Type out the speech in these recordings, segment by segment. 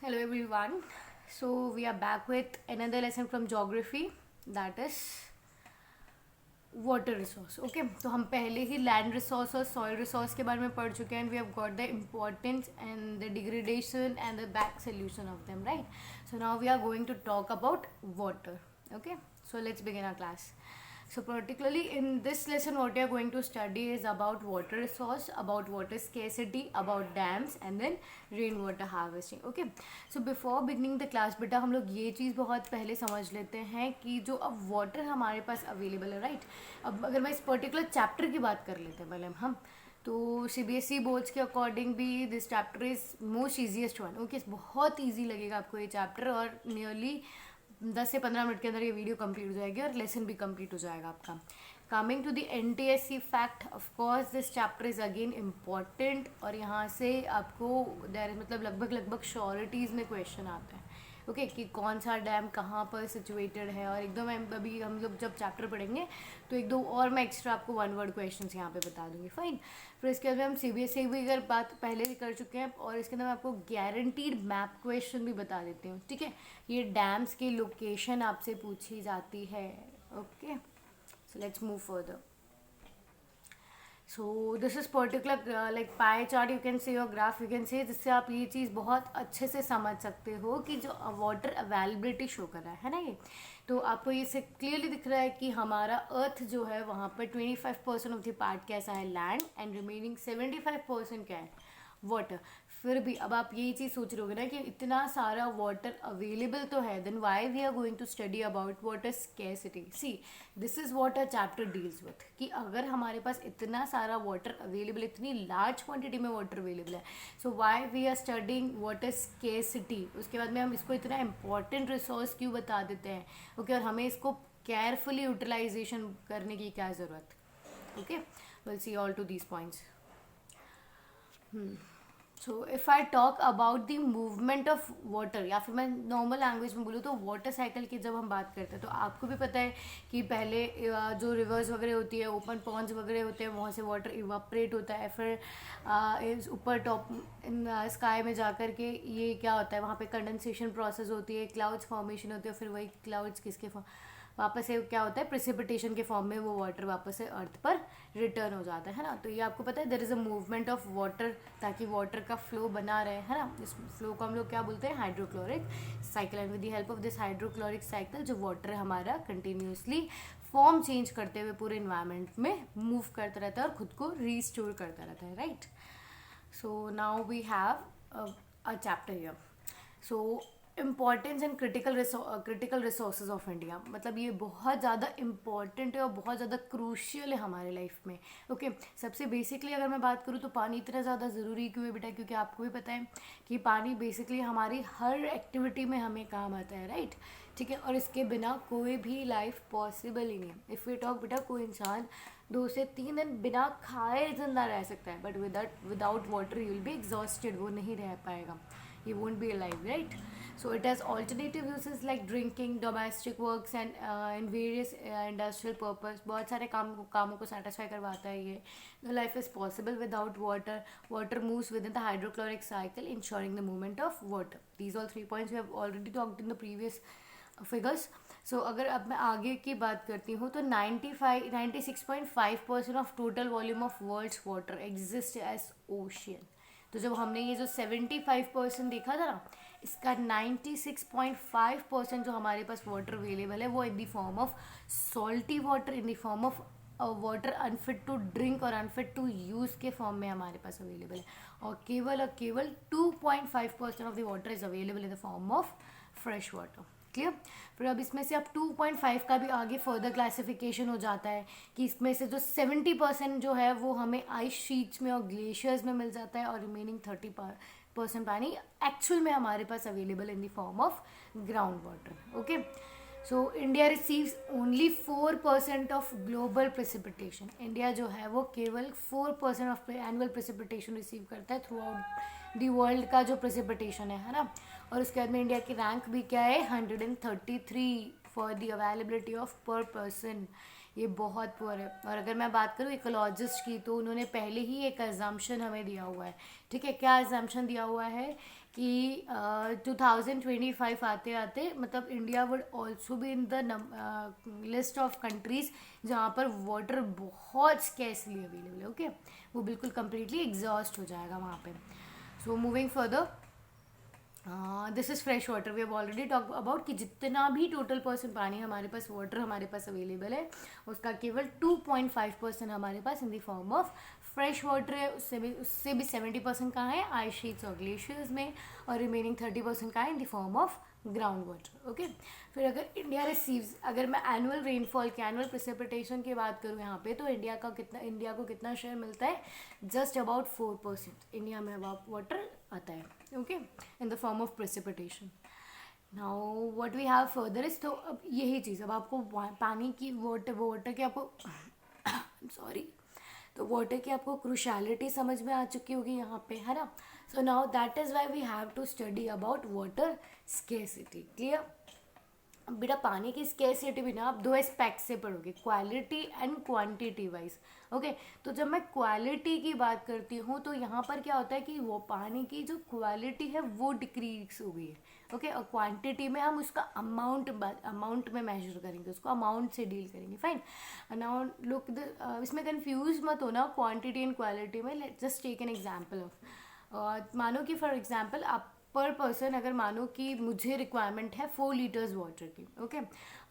Hello everyone. So we are back with another lesson from geography, that is water resource. Okay, तो हम पहले ही land resource और soil resource के बारे में पढ़ चुके हैं. We have got the importance and the degradation and the back solution of them, right? So now we are going to talk about water. Okay, so let's begin our class. So particularly in this lesson what we are going to study is about water resource, about water scarcity, about dams and then rainwater harvesting. Okay, so before beginning the class बेटा हम लोग ये चीज़ बहुत पहले समझ लेते हैं कि जो अब वाटर हमारे पास अवेलेबल है, राइट? अब अगर मैं इस पर्टिकुलर चैप्टर की बात कर लेते हैं पहले हम, तो CBSE बोर्ड्स के अकॉर्डिंग भी this chapter is most easiest one. Okay, बहुत ईजी लगेगा आपको ये चैप्टर और नियरली 10 से 15 मिनट के अंदर ये वीडियो कंप्लीट हो जाएगी और लेसन भी कंप्लीट हो जाएगा आपका. Coming to the NTSC fact, of course this chapter is again important और यहाँ से आपको देयर मतलब लगभग श्योरिटीज़ में क्वेश्चन आते हैं. ओके, कि कौन सा डैम कहाँ पर सिचुएटेड है, और एकदम अभी हम लोग जब चैप्टर पढ़ेंगे तो एक दो और मैं एक्स्ट्रा आपको वन वर्ड क्वेश्चंस यहाँ पे बता दूंगी. फाइन. फिर इसके बाद हम CBSE भी अगर बात पहले भी कर चुके हैं और इसके अंदर मैं आपको गारंटीड मैप क्वेश्चन भी बता देती हूँ. ठीक है, ये डैम्स की लोकेशन आपसे पूछी जाती है. Okay, so let's move further. So this is particular like pie chart, you can see your graph, you can see, जिससे आप ये चीज़ बहुत अच्छे से समझ सकते हो कि जो वाटर अवेलेबिलिटी शो कर रहा है ना, ये तो आपको ये से क्लियरली दिख रहा है कि हमारा अर्थ जो है वहाँ पर 25% ऑफ द पार्ट कैसा है लैंड एंड रिमेनिंग 75% क्या है वाटर. फिर भी अब आप यही चीज़ सोच रहे होगे ना कि इतना सारा वाटर अवेलेबल तो है, then why we are going to study about water scarcity. See, this is what a chapter deals with, कि अगर हमारे पास इतना सारा वाटर अवेलेबल, इतनी लार्ज क्वांटिटी में वाटर अवेलेबल है, so why we are studying water scarcity. उसके बाद में हम इसको इतना इंपॉर्टेंट रिसोर्स क्यों बता देते हैं. ओके, और हमें इसको केयरफुली यूटिलाइजेशन करने की क्या ज़रूरत. Okay, will see all to these points. So if I talk about the movement of water, या फिर मैं नॉर्मल लैंग्वेज में बोलूँ तो वाटर साइकिल की जब हम बात करते हैं तो आपको भी पता है कि पहले जो रिवर्स वगैरह होती है, ओपन पॉन्ड्स वगैरह होते हैं, वहाँ से वाटर इवापरेट होता है. फिर ऊपर टॉप इन स्काई में जा कर के ये क्या होता है, वहाँ पे कंडेंसेशन प्रोसेस होती है, क्लाउड्स फॉर्मेशन होती है, फिर वही क्लाउड्स किसके वापस से क्या होता है, प्रिसिपिटेशन के फॉर्म में वो वाटर वापस से अर्थ पर रिटर्न हो जाता है ना. तो ये आपको पता है there is a movement of water, ताकि वाटर का फ्लो बना रहे, है ना. इस फ्लो को हम लोग क्या बोलते हैं, hydrochloric cycle. And with the help of this hydrochloric cycle जो वाटर हमारा कंटिन्यूसली फॉर्म चेंज करते हुए पूरे इन्वायरमेंट में मूव करता रहता है और खुद को रीस्टोर करता रहता है, right. So now we have a chapter here. So importance and critical resources of India, मतलब ये बहुत ज़्यादा इम्पॉर्टेंट है और बहुत ज़्यादा क्रूशियल है हमारे लाइफ में. ओके, सबसे बेसिकली अगर मैं बात करूँ तो पानी इतना ज़्यादा ज़रूरी क्यों है बेटा, क्योंकि आपको भी पता है कि पानी बेसिकली हमारी हर एक्टिविटी में हमें काम आता है, राइट. ठीक है, और इसके बिना कोई भी लाइफ पॉसिबल ही नहीं है. इफ़ वी टॉक बेटा, कोई इंसान 2 से 3 दिन बिना खाए जिंदा रह सकता है, but without water you will be exhausted, वो नहीं रह पाएगा, he won't be alive, right? So it has alternative uses like drinking, domestic works and in various industrial purpose. बहुत सारे कामों को satisfy करवाता है ये. No life is possible without water. Water moves within the hydrochloric cycle, ensuring the movement of water. These all 3 points we have already talked in the previous figures. So अगर अब मैं आगे की बात करती हूँ तो 96.5% of total volume of world's water exist as ocean. तो जब हमने ये जो 75% देखा था ना, इसका 96.5% जो हमारे पास वाटर अवेलेबल है वो in the form of salty water, in the form of water unfit to drink और अनफिट टू यूज़ के फॉर्म में हमारे पास अवेलेबल है. और केवल 2.5% of the water is available in the form of fresh water. Clear. फिर अब इसमें से अब 2.5 का भी आगे फर्दर क्लासिफिकेशन हो जाता है कि इसमें से जो 70% जो है वो हमें आइस शीट्स में और ग्लेशियर्स में मिल जाता है, और रिमेनिंग 30% पानी एक्चुअल में हमारे पास available in the form of ground water. Okay, so India receives only 4% of global precipitation. India जो है वो केवल 4% ऑफ एनुअल प्रेसिपिटेशन रिसीव करता है थ्रू आउट दी वर्ल्ड का जो प्रेसिपिटेशन है ना. और उसके बाद में इंडिया की रैंक भी क्या है, 133 फॉर द अवेलेबिलिटी ऑफ पर पर्सन. ये बहुत पुअर है। और अगर मैं बात करूँ इकोलॉजिस्ट की, तो उन्होंने पहले ही एक एजम्पशन हमें दिया हुआ है, ठीक है। क्या एजम्पशन दिया हुआ है कि 2025 आते आते मतलब इंडिया वुड ऑल्सो भी in the list of countries जहाँ पर वाटर बहुत स्केर्सली अवेलेबल है, ओके। वो बिल्कुल कंप्लीटली एग्जॉस्ट हो जाएगा वहाँ पे। So moving further, this is fresh water. We have already talk about कि जितना भी टोटल परसेंट पानी हमारे पास वाटर हमारे पास अवेलेबल है, उसका केवल 2.5% हमारे पास in the form of fresh water है। उससे भी 70% कहाँ है, आइस शीट्स और ग्लेशियर्स में, और रिमेनिंग 30% कहाँ है, इन the form of ground water, okay. फिर अगर इंडिया रिसीव्स, अगर मैं एनुअल रेनफॉल की, एनुअल प्रेसिपिटेशन की बात करूँ यहाँ पे, तो इंडिया को कितना शेयर मिलता है, जस्ट अबाउट 4% इंडिया में वाटर आता है, okay, in the form of precipitation. Now what we have further is, तो अब यही चीज़, अब आपको पानी की वाटर की आपको सॉरी, तो वाटर की आपको क्रूशैलिटी समझ में आ चुकी होगी यहाँ पे, है ना। So now that is why we have to study about water scarcity, clear. बेटा पानी की स्केर्सिटी भी ना आप दो एस्पेक्ट से पढ़ोगे, quality and quantity wise, okay. तो जब मैं क्वालिटी की बात करती हूँ, तो यहाँ पर क्या होता है कि वो पानी की जो क्वालिटी है वो डिक्रीज हो गई है, ओके। और क्वांटिटी में हम उसका अमाउंट में मेजर करेंगे, उसको अमाउंट से डील करेंगे, फाइन। नाउ लुक, इसमें कंफ्यूज मत होना क्वांटिटी एंड क्वालिटी में। Let's just take an example of, मानो कि फॉर एग्जांपल आप पर पर्सन, अगर मानो कि मुझे रिक्वायरमेंट है 4 लीटर्स वाटर की, ओके।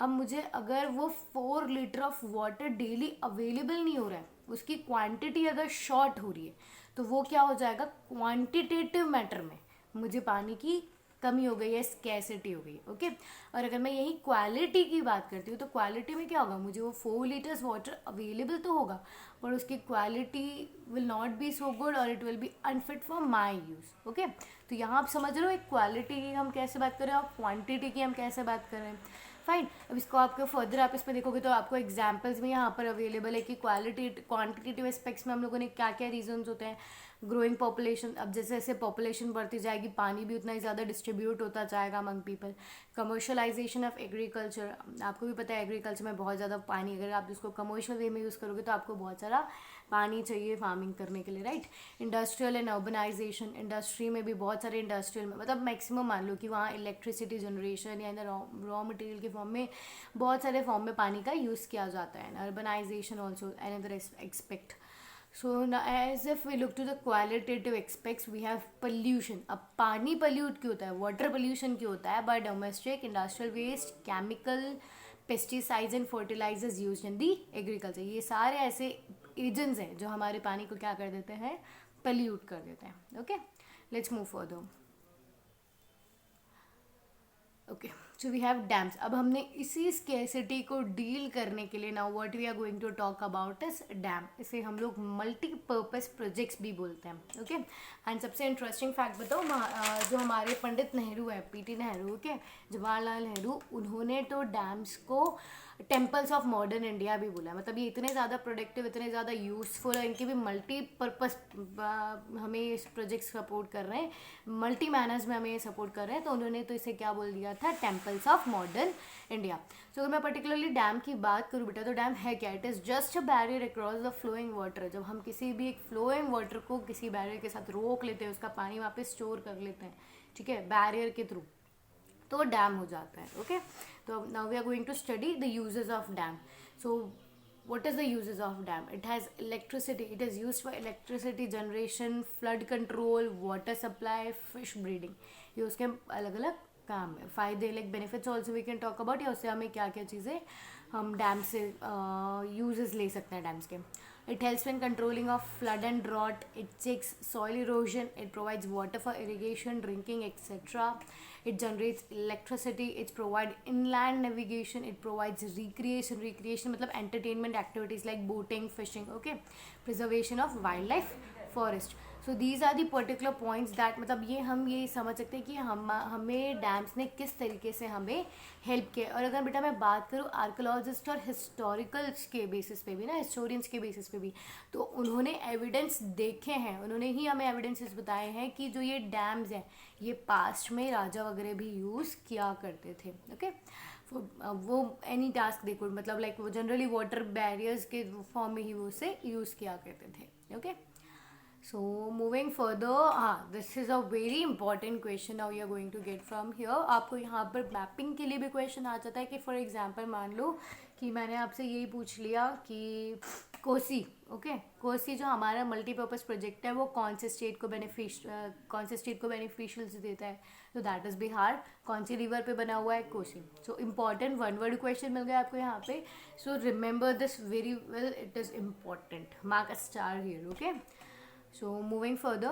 अब मुझे अगर वो 4 litre of water daily available नहीं हो रहा है, उसकी क्वांटिटी अगर शॉर्ट हो रही है, तो वो क्या हो जाएगा, क्वांटिटेटिव मैटर में मुझे पानी की कमी हो गई है, स्कैसिटी हो गई, ओके। और अगर मैं यही क्वालिटी की बात करती हूँ, तो क्वालिटी में क्या होगा, मुझे वो 4 लीटर्स वाटर अवेलेबल तो होगा, पर उसकी quality will not be so good और it will be unfit for my use, okay. तो यहाँ आप समझ रहे हो, एक क्वालिटी की हम कैसे बात कर रहे हैं और क्वांटिटी की हम कैसे बात कर रहे हैं, फाइन। अब इसको आपको फर्दर आप इसमें देखोगे तो आपको एग्जाम्पल्स भी यहाँ पर अवेलेबल है कि क्वांटिटेटिव एस्पेक्ट्स में हम लोगों ने क्या क्या रीजंस होते हैं। ग्रोइंग पॉपुलेशन, अब जैसे जैसे पॉपुलेशन बढ़ती जाएगी, पानी भी उतना ही ज़्यादा डिस्ट्रीब्यूट होता जाएगा among people. Commercialisation of agriculture, आपको भी पता है एग्रीकल्चर में बहुत ज़्यादा पानी, अगर आप उसको कमर्शियल वे में यूज़ करोगे तो आपको बहुत सारा पानी चाहिए फार्मिंग करने के लिए, right. Industrial and urbanization, industry में भी बहुत सारे इंडस्ट्रियल में, मतलब मैक्सिमम मान लो कि वहाँ इलेक्ट्रिसिटी जनरेशन या रॉ मटेरियल के फॉर्म में बहुत सारे फॉर्म में पानी का यूज़ किया जाता है। Urbanization also another expect. So now as if we look to the qualitative aspects, we have pollution. अब पानी pollute क्यों होता है, water pollution क्यों होता है, by domestic industrial waste, chemical, pesticides and fertilizers used in the agriculture. ये सारे ऐसे agents हैं जो हमारे पानी को क्या कर देते हैं, pollute कर देते हैं, okay. Let's move further. Okay, so we have dams. अब हमने इसी स्केर्सिटी को डील करने के लिए now what we are going to talk about is dam. इसे हम लोग मल्टीपर्पज़ प्रोजेक्ट्स भी बोलते हैं, ओके। एंड सबसे इंटरेस्टिंग फैक्ट बताओ, जो हमारे पंडित नेहरू है, पीटी नेहरू, ओके, जवाहरलाल नेहरू, उन्होंने तो डैम्स को टेम्पल्स ऑफ मॉडर्न इंडिया भी बोला है। मतलब ये इतने ज़्यादा प्रोडक्टिव, इतने ज़्यादा यूज़फुल है, इनके भी मल्टीपर्पज़ हमें इस प्रोजेक्ट सपोर्ट कर रहे हैं, मल्टी मैनर्स में हमें ये सपोर्ट कर रहे हैं, तो उन्होंने तो इसे क्या बोल दिया था, टेम्पल्स ऑफ मॉडर्न इंडिया। सो अगर मैं पर्टिकुलरली डैम की बात करूँ बेटा, तो डैम है क्या, it is just a barrier across the flowing water. जब हम किसी भी एक फ्लोइंग वाटर को किसी बैरियर के साथ रोक लेते हैं, उसका पानी वापस स्टोर कर लेते हैं, ठीक है, बैरियर के थ्रू, तो डैम हो जाता है, ओके। तो now we are going to study the uses of dam. So what is the uses of dam? It has electricity, it is used for electricity generation, flood control, water supply, fish breeding. ये उसके अलग अलग काम है, फायदे like benefits also we can talk about, या उससे हमें क्या क्या चीज़ें हम डैम से यूजेस ले सकते हैं डैम्स के। It helps in controlling of flood and drought. It checks soil erosion. It provides water for irrigation, drinking, etc. It generates electricity. It provides inland navigation. It provides recreation. Recreation मतलब entertainment activities like boating, fishing. Okay, preservation of wildlife, forest. So these are the particular points that, मतलब ये हम ये समझ सकते हैं कि हमें डैम्स ने किस तरीके से हमें हेल्प किया। और अगर बेटा मैं बात करूँ आर्कोलॉजिस्ट और हिस्टोरिकल्स के बेसिस पे भी ना, हिस्टोरियंस के बेसिस पे भी, तो उन्होंने एविडेंस देखे हैं, उन्होंने ही हमें एविडेंसेस बताए हैं कि जो ये डैम्स हैं ये पास्ट में राजा वगैरह भी यूज़ किया करते थे, ओके। वो एनी टास्क दे कुड, मतलब लाइक वो जनरली वाटर बैरियर्स के फॉर्म में ही वो उसे यूज़ किया करते थे. Okay, so moving further, this is a very important question now you are going to get from here. आपको यहाँ पर मैपिंग के लिए भी क्वेश्चन आ जाता है कि फॉर एग्जांपल मान लो कि मैंने आपसे यही पूछ लिया कि कोसी, ओके, कोसी जो हमारा मल्टीपर्पज़ प्रोजेक्ट है वो कौन से स्टेट को बेनिफिशियल्स देता है, तो दैट इज़ बिहार. कौन सी रिवर पे बना हुआ है, Kosi. So important one word question मिल गया आपको यहाँ पे. So remember this very well, it is important, mark a star here. Okay, so moving further,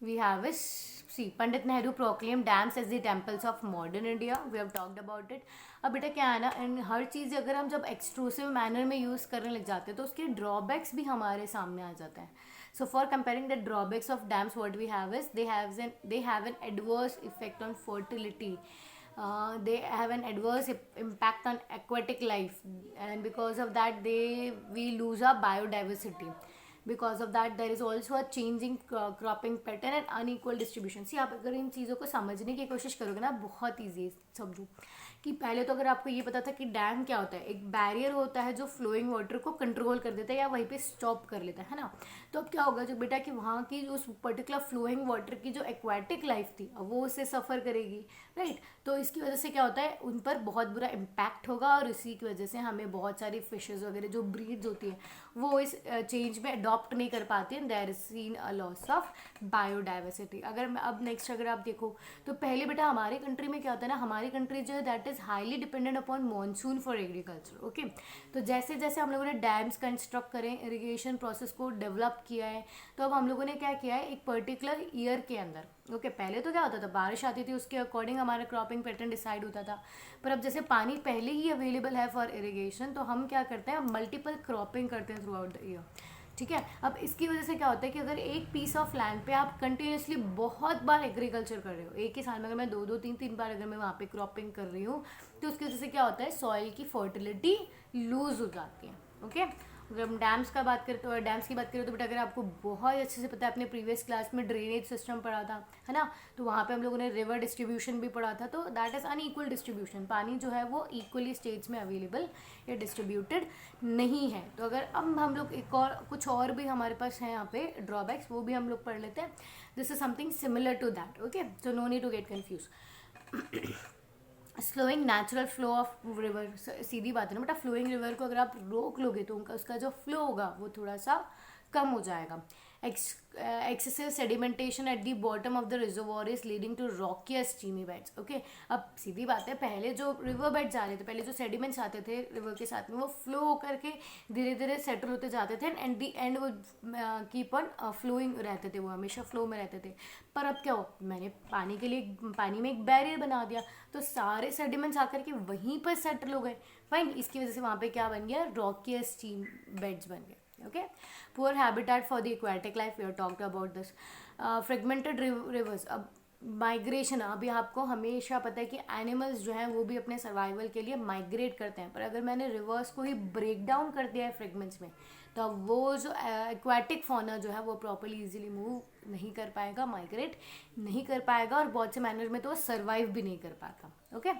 we have is, see, Pandit Nehru proclaimed dams as the temples of modern India. We have talked about it. अब बेटा क्या है ना, इन हर चीज़ अगर हम जब exclusive manner में use करने लग जाते हैं तो उसके ड्रॉबैक्स भी हमारे सामने आ जाते हैं. So for comparing the drawbacks of dams, what we have is they have an adverse effect on fertility. They have an adverse impact on aquatic life, and because of that we lose our biodiversity. Because of that there is also a changing cropping pattern and unequal distribution. See, आप अगर इन चीज़ों को समझने की कोशिश करोगे ना, बहुत ईजी समझो कि पहले तो अगर आपको ये पता था कि डैम क्या होता है, एक बैरियर होता है जो फ्लोइंग वाटर को कंट्रोल कर देता है या वहीं पे स्टॉप कर लेता है ना. तो अब क्या होगा जो बेटा कि वहाँ की उस पर्टिकुलर फ्लोइंग वाटर की जो एक्वाटिक लाइफ थी अब वो उससे सफ़र करेगी, राइट. तो इसकी वजह से क्या होता है, उन पर बहुत बुरा इम्पैक्ट होगा और इसी की वजह से हमें बहुत सारी फिशेज़ वगैरह जो ब्रीड्स होती हैं वो इस चेंज में अडॉप्ट नहीं कर पाती हैं. There is seen a loss of biodiversity. अगर अब नेक्स्ट अगर आप देखो तो पहले बेटा हमारे कंट्री में क्या होता है ना, हमारी कंट्री जो है that is highly dependent upon monsoon for agriculture. Okay, तो जैसे जैसे हम लोगों ने डैम्स कंस्ट्रक्ट करें, इरिगेशन प्रोसेस को डेवलप किया है, तो अब हम लोगों ने क्या किया है एक पर्टिकुलर ईयर के अंदर. ओके, पहले तो क्या होता था, बारिश आती थी उसके अकॉर्डिंग हमारा क्रॉपिंग पैटर्न डिसाइड होता था. पर अब जैसे पानी पहले ही अवेलेबल है फॉर इरिगेशन, तो हम क्या करते हैं, मल्टीपल क्रॉपिंग करते हैं थ्रू आउट द ईयर. ठीक है, अब इसकी वजह से क्या होता है कि अगर एक पीस ऑफ लैंड पे आप कंटिन्यूसली बहुत बार एग्रीकल्चर कर रहे हो, एक ही साल में अगर मैं दो तीन बार अगर मैं वहाँ पे क्रॉपिंग कर रही हूँ, तो उसकी वजह से क्या होता है, सॉइल की फर्टिलिटी लूज हो जाती है. ओके, अगर हम डैम्स की बात करें तो बेटा अगर आपको बहुत अच्छे से पता है, अपने प्रीवियस क्लास में ड्रेनेज सिस्टम पढ़ा था, है ना, तो वहाँ पे हम लोगों ने रिवर डिस्ट्रीब्यूशन भी पढ़ा था. तो दैट इज़ अनइक्वल डिस्ट्रीब्यूशन, पानी जो है वो इक्वली स्टेट्स में अवेलेबल या डिस्ट्रीब्यूटेड नहीं है. तो अगर अब हम लोग एक और कुछ और भी हमारे पास है यहाँ पे ड्रॉबैक्स, वो भी हम लोग पढ़ लेते हैं. This is something similar to that. Okay, so no need to get confuse. Slowing natural flow of river, सीधी बात है ना बेटा, फ्लोइंग रिवर को अगर आप रोक लोगे तो उनका उसका जो फ्लो होगा वो थोड़ा सा कम हो जाएगा. excessive sedimentation at the bottom of the reservoir is leading to rockier steamy beds. Okay, अब सीधी बात है, पहले जो रिवर बेड्स आ रहे थे, पहले जो सेडिमेंट्स आते थे रिवर के साथ में, वो फ्लो होकर के धीरे धीरे सेटल होते जाते थे एंड दी एंड वो कीप ऑन फ्लोइंग रहते थे, वो हमेशा फ्लो में रहते थे. पर अब क्या हो, मैंने पानी में एक बैरियर बना दिया, तो सारे सेडिमेंट्स आकर के वहीं पर सेटल हो गए. फाइन, इसकी वजह से वहाँ पे क्या बन गया, रॉकियर स्टीम बेड्स बन गए. Okay, poor habitat for the aquatic life, we have talked about this. Fragmented rivers, अब माइग्रेशन, अभी आपको हमेशा पता है कि एनिमल्स जो हैं वो भी अपने सर्वाइवल के लिए माइग्रेट करते हैं, पर अगर मैंने रिवर्स को ही ब्रेक डाउन कर दिया है फ्रेगमेंट्स में, तो अब वो जो एक्वाटिक फौना जो है वो प्रॉपर्ली इजीली मूव नहीं कर पाएगा, माइग्रेट नहीं कर पाएगा, और बहुत से मैनर में तो वो सर्वाइव भी नहीं कर पाता. Okay,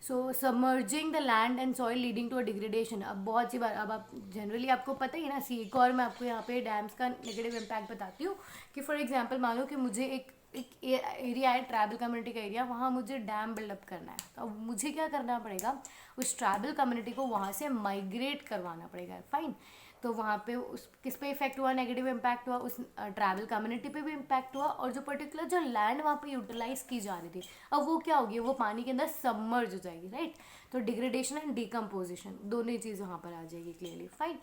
so submerging the land and soil leading to a degradation. अब बहुत सी बार, अब आप जनरली आपको पता ही है ना, एक और मैं आपको यहाँ पे डैम्स का नेगेटिव इम्पैक्ट बताती हूँ कि फॉर एग्जांपल मान लो कि मुझे एक एरिया है, ट्राइबल कम्युनिटी का एरिया, वहाँ मुझे डैम बिल्डअप करना है. तो अब मुझे क्या करना पड़ेगा, उस ट्राइबल कम्युनिटी को वहाँ से माइग्रेट करवाना पड़ेगा. फाइन, तो वहाँ पे उस किस पे इफेक्ट हुआ, नेगेटिव इम्पैक्ट हुआ, उस ट्रैवल कम्युनिटी पे भी इम्पैक्ट हुआ, और जो पर्टिकुलर जो लैंड वहाँ पे यूटिलाइज की जा रही थी अब वो क्या होगी, वो पानी के अंदर सबमर्ज हो जाएगी. राइट, तो डिग्रेडेशन एंड डिकम्पोजिशन दोनों ही चीज़ वहाँ पर आ जाएगी क्लियरली. फाइन,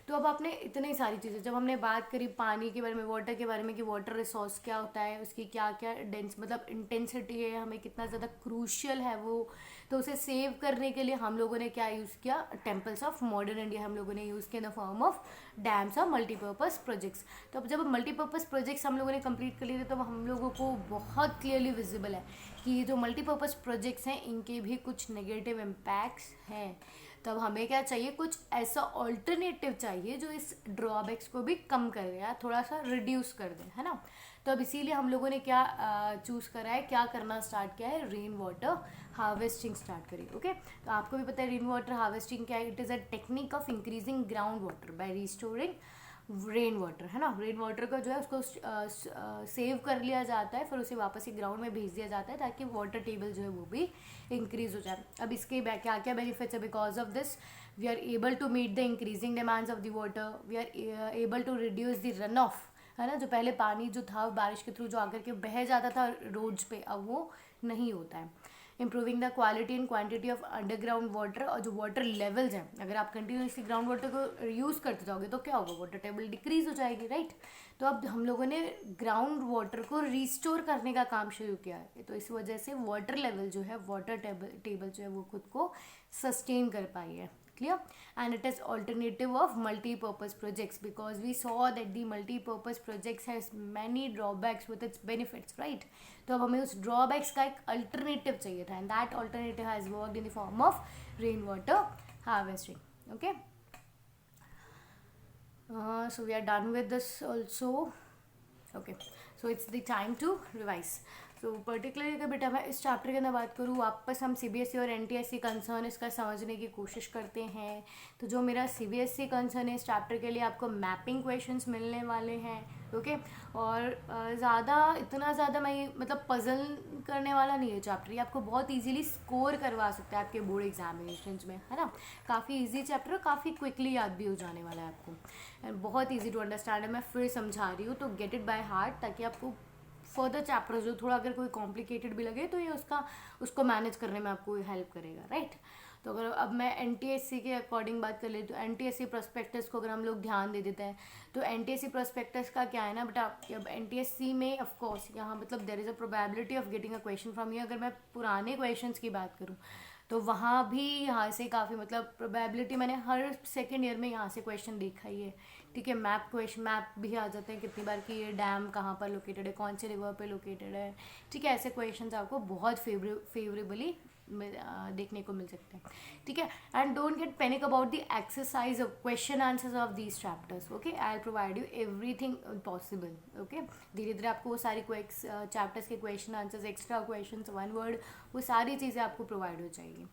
तो अब आपने इतनी सारी चीज़ें, जब हमने बात करी पानी के बारे में, वाटर के बारे में कि वाटर रिसोर्स क्या होता है, उसकी क्या क्या डेंस मतलब इंटेंसिटी है, हमें कितना ज़्यादा क्रूशियल है वो, तो उसे सेव करने के लिए हम लोगों ने क्या यूज़ किया, टेम्पल्स ऑफ मॉडर्न इंडिया हम लोगों ने यूज़ किया इन द फॉर्म ऑफ डैम्स और मल्टीपर्पज़ प्रोजेक्ट्स. तो अब जब मल्टीपर्पज़ प्रोजेक्ट्स हम लोगों ने कंप्लीट कर लिए थे, तो हम लोगों को बहुत क्लियरली विजिबल है कि ये जो मल्टीपर्पज़ प्रोजेक्ट्स हैं इनके भी कुछ नेगेटिव इम्पैक्ट्स हैं. तो अब हमें क्या चाहिए, कुछ ऐसा ऑल्टरनेटिव चाहिए जो इस ड्रॉबैक्स को भी कम कर दे या थोड़ा सा रिड्यूस कर दे, है ना। तो अब इसीलिए हम लोगों ने क्या चूज़ करा है, क्या करना स्टार्ट किया है, रेन वाटर हार्वेस्टिंग स्टार्ट करी। ओके, तो आपको भी पता है रेन वाटर हार्वेस्टिंग क्या है, it is a technique of increasing ground water bye restoring rain water, है ना। रेन वाटर का जो है उसको सेव कर लिया जाता है, फिर उसे वापस ही ग्राउंड में भेज दिया जाता है ताकि वाटर टेबल जो है वो भी इंक्रीज हो जाए। अब इसके क्या क्या बेनिफिट्स है, because of this we are able to meet the increasing demands of the water, we are able to reduce the run off, है ना। जो पहले पानी जो था बारिश के थ्रू जो आकर के बह जाता था रोड्स पे, अब वो नहीं होता है। Improving the quality and quantity of underground water, और जो वाटर लेवल्स हैं, अगर आप कंटिन्यूसली ग्राउंड वाटर को यूज़ करते जाओगे तो क्या होगा, वाटर टेबल डिक्रीज हो जाएगी, राइट। तो अब हम लोगों ने ग्राउंड वाटर को रिस्टोर करने का काम शुरू किया है, तो इस वजह से वाटर लेवल जो है, वाटर टेबल जो है वो खुद को सस्टेन कर पाई है। Clear? And it is alternative of multi-purpose projects, because we saw that the multi-purpose projects has many drawbacks with its benefits, right? तो अब हमें उस drawbacks का एक alternative चाहिए था, and that alternative has worked in the form of rainwater harvesting. Okay, so we are done with this also. Okay, so it's the time to revise. तो particularly अगर बेटा मैं इस चैप्टर के अंदर बात करूँ, वापस हम सीबीएसई और एनटीएससी कंसर्न इसका समझने की कोशिश करते हैं। तो जो मेरा सीबीएसई कंसर्न है इस चैप्टर के लिए, आपको मैपिंग क्वेश्चंस मिलने वाले हैं। ओके, और इतना ज़्यादा मैं मतलब पजल करने वाला नहीं है चैप्टर, ये आपको बहुत इजीली स्कोर करवा सकता है आपके बोर्ड एग्जामिनेशंस में, है ना। काफ़ी इजी चैप्टर है, काफ़ी क्विकली याद भी हो जाने वाला है आपको, बहुत ईजी टू अंडरस्टैंड है। मैं फिर समझा रही हूँ, तो गेट इट बाय हार्ट, ताकि आपको फर्दर चैप्टर जो थोड़ा अगर कोई कॉम्प्लिकेटेड भी लगे तो ये उसको मैनेज करने में आपको हेल्प करेगा, राइट। तो अगर अब मैं एनटीएससी के अकॉर्डिंग बात कर ले, तो एनटीएससी प्रोस्पेक्टस को अगर हम लोग ध्यान दे देते हैं, तो एनटीएससी प्रोस्पेक्टस का क्या है ना बेटा, अब एनटीएससी में ऑफ कोर्स यहाँ मतलब there is a probability of getting a question from you. अगर मैं पुराने क्वेश्चंस की बात करूँ तो वहाँ भी यहाँ से काफ़ी मतलब प्रोबेबिलिटी, मैंने हर सेकेंड ईयर में यहाँ से क्वेश्चन देखा ही है, ठीक है। मैप भी आ जाते हैं कितनी बार कि ये डैम कहाँ पर लोकेटेड है, कौन से रिवर पे लोकेटेड है, ठीक है। ऐसे क्वेश्चंस आपको बहुत फेवरेबली देखने को मिल सकते हैं, ठीक है। And don't get panic about the exercise of question answers of these chapters. Okay, I will provide you everything possible. Okay, धीरे धीरे आपको वो सारी चैप्टर्स के question answers, extra question, one word, वो सारी चीज़ें आपको प्रोवाइड हो जाएगी।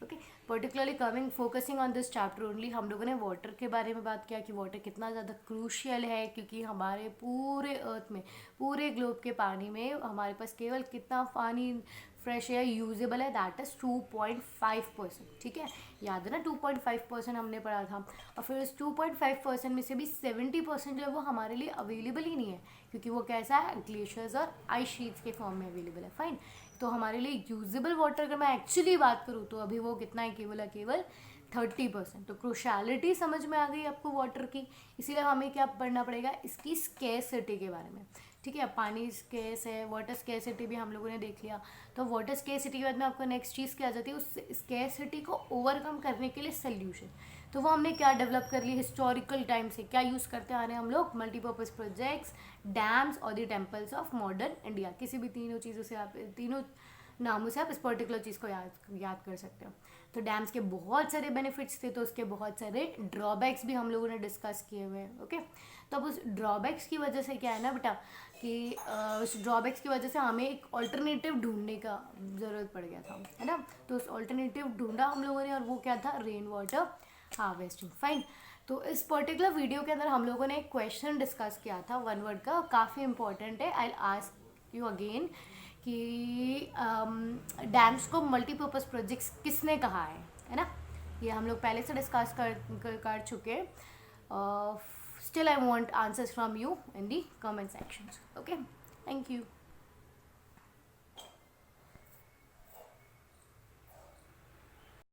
Okay, particularly focusing on this chapter only, हम लोगों ने वाटर के बारे में बात किया कि वाटर कितना ज़्यादा क्रूशियल है, क्योंकि हमारे पूरे अर्थ में, पूरे ग्लोब के पानी में हमारे पास केवल कितना पानी फ्रेश या यूजेबल है, दैट इज़ 2.5%, ठीक है। याद है ना, 2.5% हमने पढ़ा था, और फिर उस 2.5% में से भी 70% जो है वो हमारे लिए अवेलेबल ही नहीं है, क्योंकि वो कैसा है, ग्लेशियर्स और आइस शीट्स के फॉर्म में अवेलेबल है, फाइन। तो हमारे लिए यूजेबल वाटर अगर मैं एक्चुअली बात करूँ तो अभी वो कितना है, केवल 30%। तो क्रूशियलिटी समझ में आ गई आपको वाटर की, इसीलिए हमें क्या पढ़ना पड़ेगा, इसकी स्केर्सिटी के बारे में, ठीक है। पानी स्केर्स है, वाटर स्केर्सिटी भी हम लोगों ने देख लिया। तो वाटर स्केर्सिटी के बाद में आपको नेक्स्ट चीज़ क्या आ जाती है, उस स्केर्सिटी को ओवरकम करने के लिए सोल्यूशन। तो वो हमने क्या डेवलप कर ली, हिस्टोरिकल टाइम से क्या यूज़ करते आ रहे हैं हम लोग, मल्टीपर्पज़ प्रोजेक्ट्स, डैम्स और the temples of modern India. किसी भी तीनों चीज़ों से आप, तीनों नामों से आप इस पर्टिकुलर चीज़ को याद कर सकते हो। तो डैम्स के बहुत सारे बेनिफिट्स थे, तो उसके बहुत सारे ड्रॉबैक्स भी हम लोगों ने डिस्कस किए हुए हैं। ओके, तो अब उस ड्रॉबैक्स की वजह से क्या है ना बेटा, कि उस ड्रॉबैक्स की वजह से हमें एक ऑल्टरनेटिव ढूंढने का ज़रूरत पड़ गया था, है ना। तो उस ऑल्टरनेटिव ढूंढा हम लोगों ने, और वो क्या था, रेन वाटर हार्वेस्टिंग, फाइन। तो इस पर्टिकुलर वीडियो के अंदर हम लोगों ने एक क्वेश्चन डिस्कस किया था, वन वर्ड का, काफ़ी इंपॉर्टेंट है। आई आस्क यू अगेन कि डैम्स को मल्टीपर्पज़ प्रोजेक्ट्स किसने कहा है ना। ये हम लोग पहले से डिस्कस कर चुके। Still I want answers from you in the comment sections. Okay, thank you.